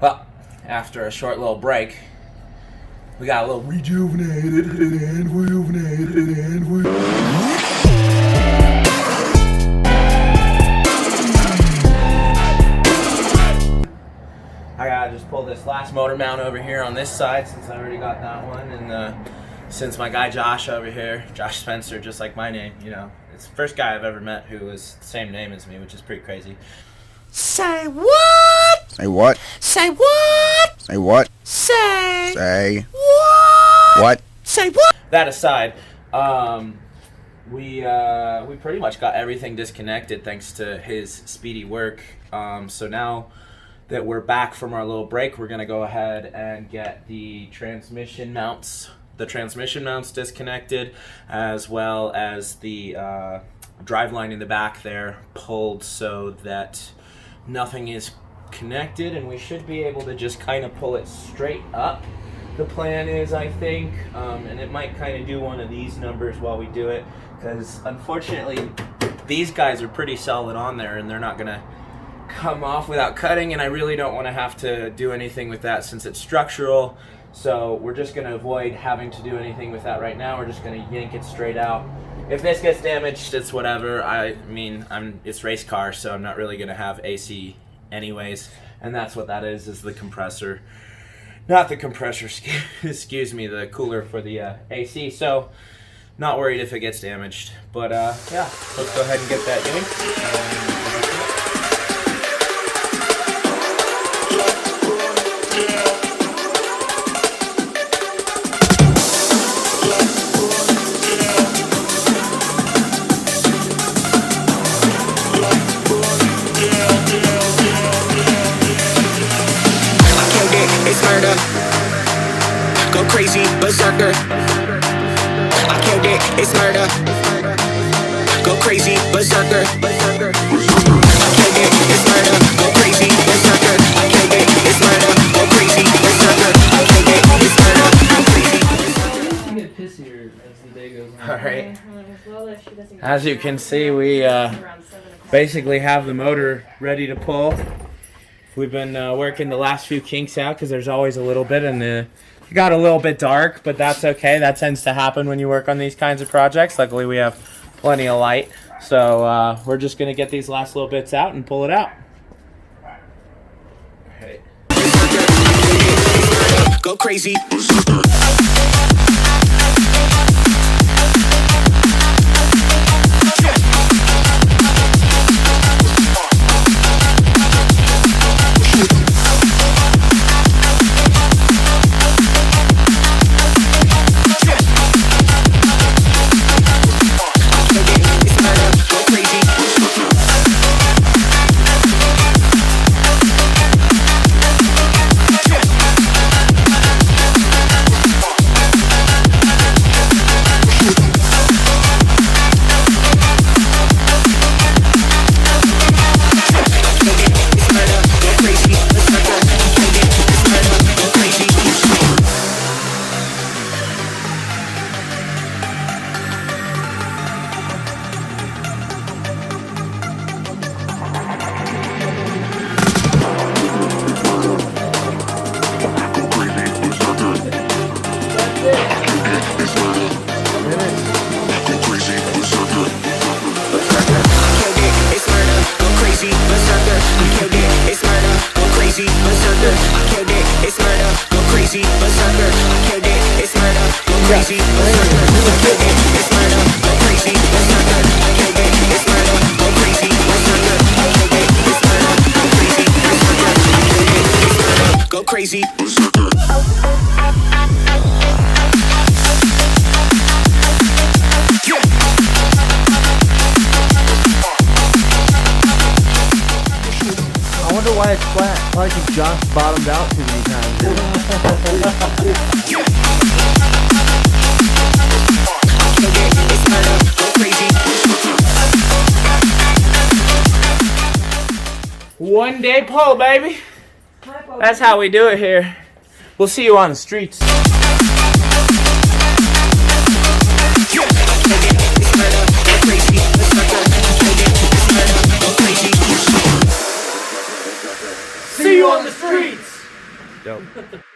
Well, after a short little break, we got a little rejuvenated and I gotta just pull this last motor mount over here on this side since I already got that one, and since my guy Josh over here, Josh Spencer, just like my name, you know, it's the first guy I've ever met who was the same name as me, which is pretty crazy. Say what? Say what? Say what? Say what? Say what? What? Say what? That aside, we pretty much got everything disconnected thanks to his speedy work. So now that we're back from our little break, we're gonna go ahead and get the transmission mounts disconnected, as well as the drive line in the back there pulled so that nothing is connected, and we should be able to just kind of pull it straight up. The plan is, I think, and it might kind of do one of these numbers while we do it, because unfortunately these guys are pretty solid on there and they're not gonna come off without cutting, and I really don't want to have to do anything with that since it's structural. So we're just going to avoid having to do anything with that right now. We're just going to yank it straight out. If this gets damaged, it's whatever. I mean, it's race car, so I'm not really going to have AC anyways. And that's what that is the compressor. Not the compressor, excuse me, the cooler for the AC. So not worried if it gets damaged. But yeah, let's go ahead and get that yanked. Go crazy, berserker. I killed it, it's murder. Go crazy, berserker. I killed it, it's murder. Go crazy, berserker. I killed it, it's murder. Go crazy, berserker. I killed it, it's murder. Go crazy. You get pissier as the day goes on. Alright. As you can see, we basically have the motor ready to pull. We've been working the last few kinks out because there's always a little bit, and it got a little bit dark, but that's okay. That tends to happen when you work on these kinds of projects. Luckily, we have plenty of light, so we're just going to get these last little bits out and pull it out. Right. Go crazy. Go crazy. I wonder why it's flat. Probably because Josh bottomed out too many times. One day pull, baby. That's how we do it here. We'll see you on the streets. See you on the streets. Dope.